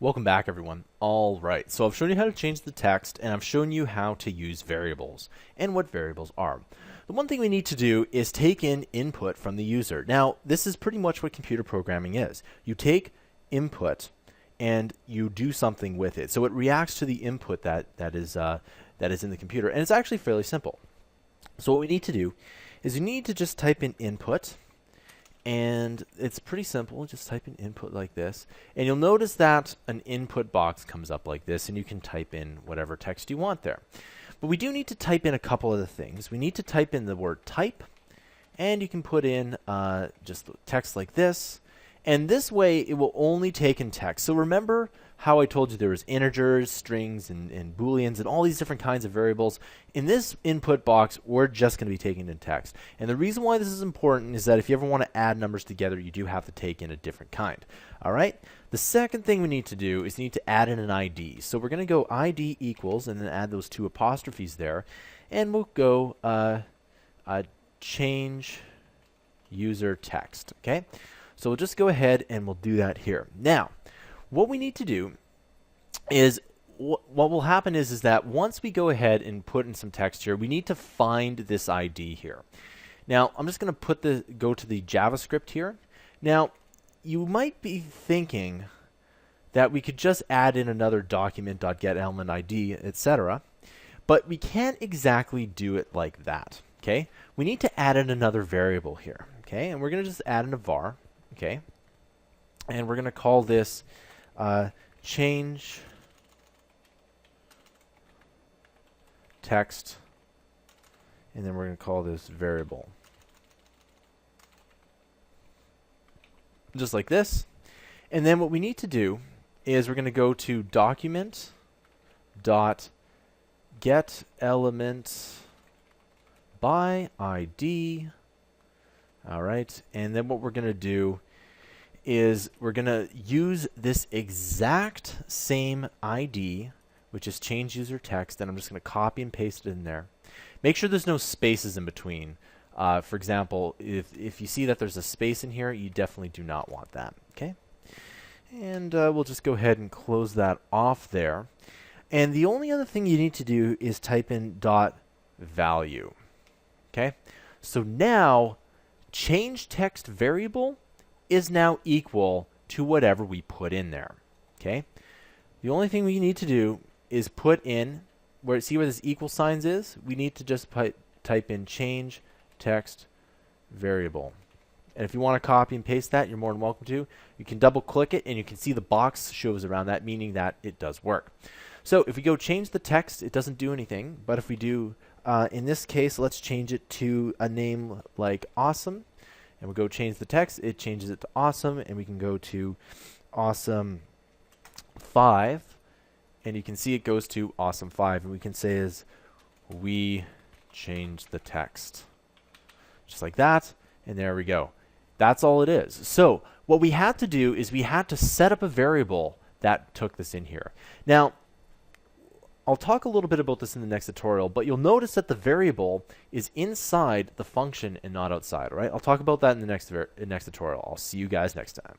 Welcome back, everyone. All right, so I've shown you how to change the text, and I've shown you how to use variables and what variables are. The one thing we need to do is take in input from the user. Now, this is pretty much what computer programming is. You take input and you do something with it. So it reacts to the input that is in the computer, and it's actually fairly simple. So what we need to do is you need to just type in input. And it's pretty simple. Just type in input like this. And you'll notice that an input box comes up like this, and you can type in whatever text you want there. But we do need to type in a couple of the things. We need to type in the word type, and you can put in just text like this. And this way, it will only take in text. So remember how I told you there was integers, strings, and booleans, and all these different kinds of variables. In this input box, we're just going to be taking in text. And the reason why this is important is that if you ever want to add numbers together, you do have to take in a different kind. All right? The second thing we need to do is need to add in an ID. So we're going to go ID equals, and then add those two apostrophes there. And we'll go change user text. Okay? So we'll just go ahead and we'll do that here. Now, what we need to do is, what will happen is that once we go ahead and put in some text here, we need to find this ID here. Now, I'm just going to go to the JavaScript here. Now, you might be thinking that we could just add in another document.getElementID, etc. But we can't exactly do it like that. Okay? We need to add in another variable here. Okay? And we're going to just add in a var. Okay, and we're going to call this change text, and then we're going to call this variable. Just like this. And then what we need to do is we're going to go to document.getElement by ID. All right, and then what we're going to do is we're going to use this exact same ID, which is change user text, and I'm just going to copy and paste it in there. Make sure there's no spaces in between. For example, if you see that there's a space in here, you definitely do not want that. Okay, and we'll just go ahead and close that off there. And the only other thing you need to do is type in .value. Okay, so now change text variable is now equal to whatever we put in there. Okay? The only thing we need to do is put in, see where this equal signs is? We need to just type in change text variable. And if you want to copy and paste that, you're more than welcome to. You can double click it and you can see the box shows around that, meaning that it does work. So if we go change the text, it doesn't do anything. But if we do, in this case, let's change it to a name like awesome. And we'll go change the text. It changes it to awesome. And we can go to awesome 5. And you can see it goes to awesome 5. And we can say is we change the text. Just like that. And there we go. That's all it is. So what we had to do is we had to set up a variable that took this in here. Now, I'll talk a little bit about this in the next tutorial, but you'll notice that the variable is inside the function and not outside. All right? I'll talk about that in the next tutorial. I'll see you guys next time.